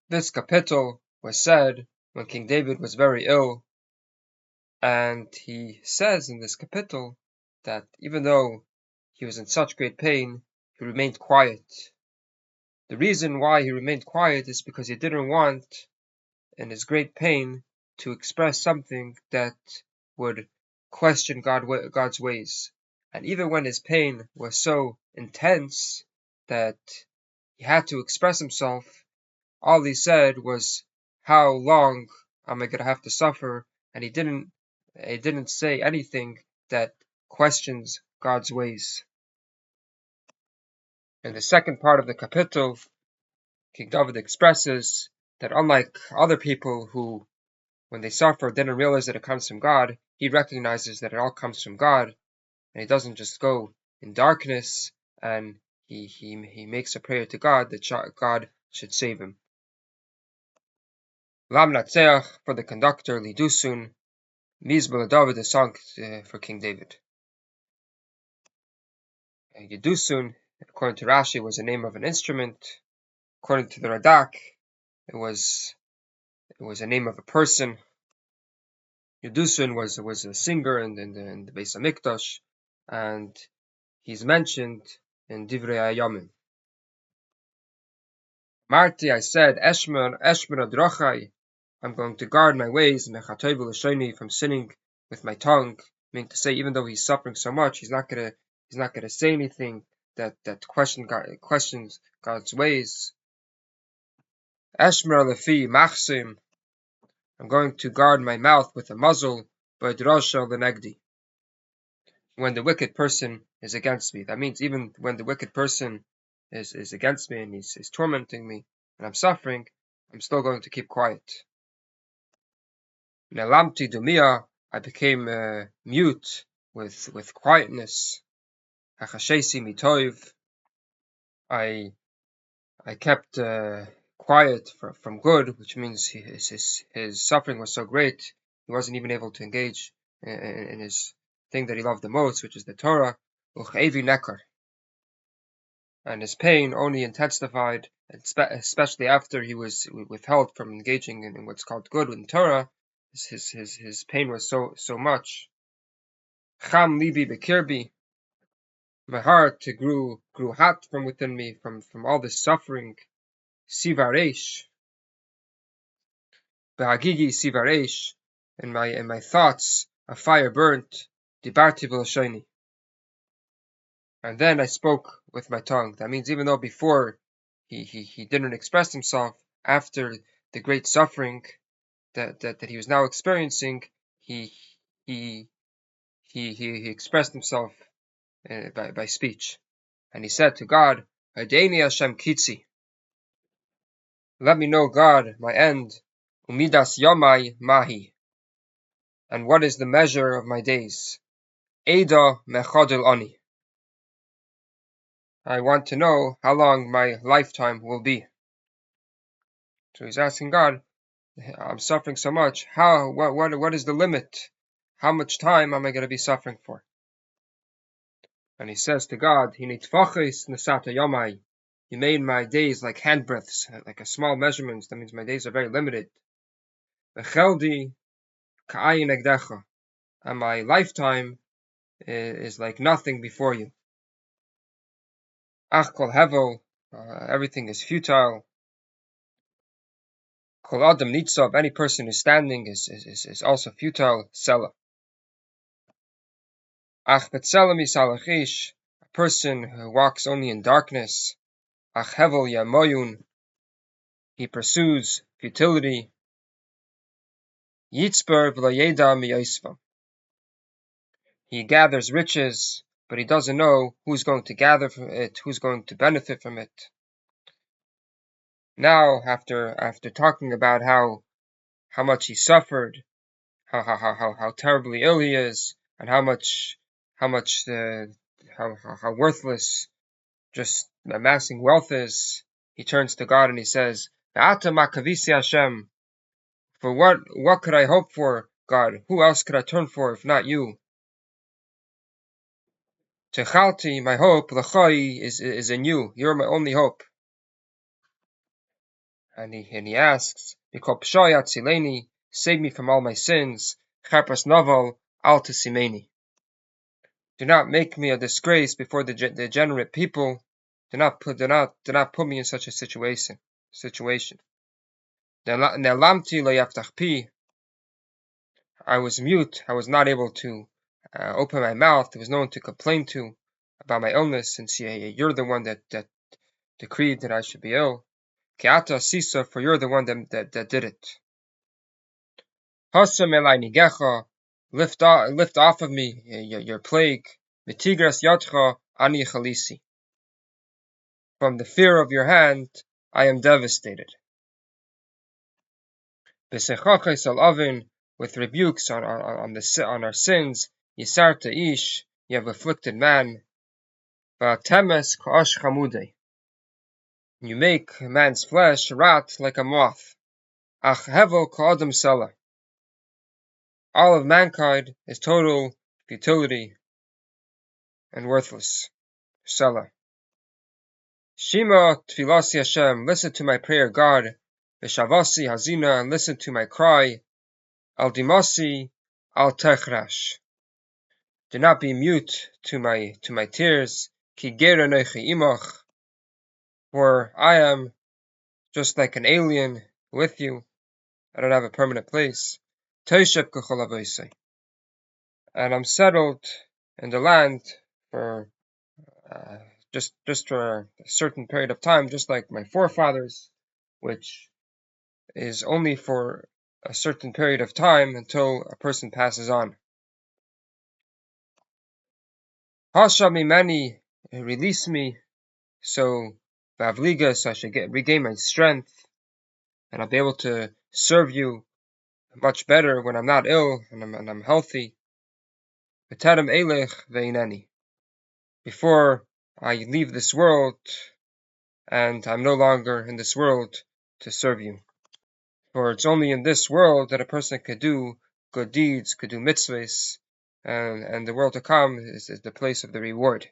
This capital was said when King David was very ill, and he says in this capital that even though he was in such great pain, he remained quiet. The reason why he remained quiet is because he didn't want, in his great pain, to express something that would question God's ways. And even when his pain was so intense that he had to express himself, all he said was, "How long am I going to have to suffer?" And he didn't say anything that questions God's ways. In the second part of the capital, King David expresses that unlike other people who, when they suffer, didn't realize that it comes from God, he recognizes that it all comes from God, and he doesn't just go in darkness, and he makes a prayer to God that God should save him. Lam Natseach for the conductor, Lidusun, Mizbel David, a song for King David. Yedusun, according to Rashi, was the name of an instrument. According to the Radak, it was a name of a person. Yedusun was a singer in the Beis Hamikdash, and he's mentioned in Divrei Hayamim. Marti, I said, Eshmer Adrachai, I'm going to guard my ways, Mechatoiv L'shoni, from sinning with my tongue. Meaning to say, even though he's suffering so much, he's not gonna say anything that questions God's ways. Eshmer Lefi Machsim, I'm going to guard my mouth with a muzzle, by Drosha Lenegdi. When the wicked person is against me. That means even when the wicked person is against me and he's tormenting me and I'm suffering, I'm still going to keep quiet. Nelamti Dumia, I became mute with quietness. Hachashesi Mitoiv, I kept quiet from good, which means his suffering was so great, he wasn't even able to engage in his thing that he loved the most, which is the Torah. Uchevi Nekar. And his pain only intensified, especially after he was withheld from engaging in what's called good in Torah. His pain was so much. Cham libi bekirbi, my heart grew hot from within me from all this suffering. Sivaresh, behagigi sivaresh, in my thoughts a fire burnt. Dibarti v'lashoni, and then I spoke with my tongue. That means even though before he didn't express himself, after the great suffering that he was now experiencing, he expressed himself by speech, and he said to God, "Hadeni Hashem kitzi, let me know, God, my end. Umidas yomai mahi, and what is the measure of my days? Eda mechodel oni, I want to know how long my lifetime will be." So he's asking God, I'm suffering so much. What is the limit? How much time am I going to be suffering for? And he says to God, you made my days like handbreadths, like a small measurement. That means my days are very limited. And my lifetime is like nothing before you. Ach kol hevel, everything is futile. Kol adam nitzav, any person who's standing is also futile. Selah. Ach betzelem yisalachish, a person who walks only in darkness. Ach hevel yamoyun, he pursues futility. Yitzper v'layeda miyosvam, he gathers riches, but he doesn't know who's going to gather from it, who's going to benefit from it. Now, after talking about how much he suffered, how terribly ill he is, and how worthless just amassing wealth is, he turns to God and he says, "Ata makavisi Hashem, for what could I hope for, God? Who else could I turn for if not you? Techalti, my hope, l'chai is in you. You're my only hope." And he asks, Mikol pshoi atzileni, save me from all my sins, charpas novel al tesimeni. Do not make me a disgrace before the degenerate people. Do not put me in such a situation. Ne'lamti lo yaftach pi. I was mute. I was not able to open my mouth. There was no one to complain to about my illness, since you're the one that decreed that I should be ill. Ke'ata sisa, for you're the one that did it. Hasam elai nigecha, lift off of me your plague. Mitigras yatcha ani chalisi. From the fear of your hand, I am devastated. B'sechachos al avin, with rebukes on our sins. Yisarta ish, you have afflicted man. V'temes ka'ash chamudei, you make man's flesh rot like a moth. Ach hevel ka'adam sela, all of mankind is total futility and worthless. Sela. Shema tfilasi Hashem, listen to my prayer, God. V'shavasi hazina, and listen to my cry. Al dimasi al techrash, do not be mute to my tears. Ki ger anochi imach, for I am just like an alien with you. I don't have a permanent place. Tosheb k'chol avoisei, and I'm settled in the land for just for a certain period of time, just like my forefathers, which is only for a certain period of time until a person passes on. Hasha mimeni, release me, so vavliga, so I should regain my strength, and I'll be able to serve you much better when I'm not ill and I'm healthy. V'tadam elech ve'ineni, before I leave this world and I'm no longer in this world to serve you. For it's only in this world that a person could do good deeds, could do mitzvahs, and the world to come is the place of the reward.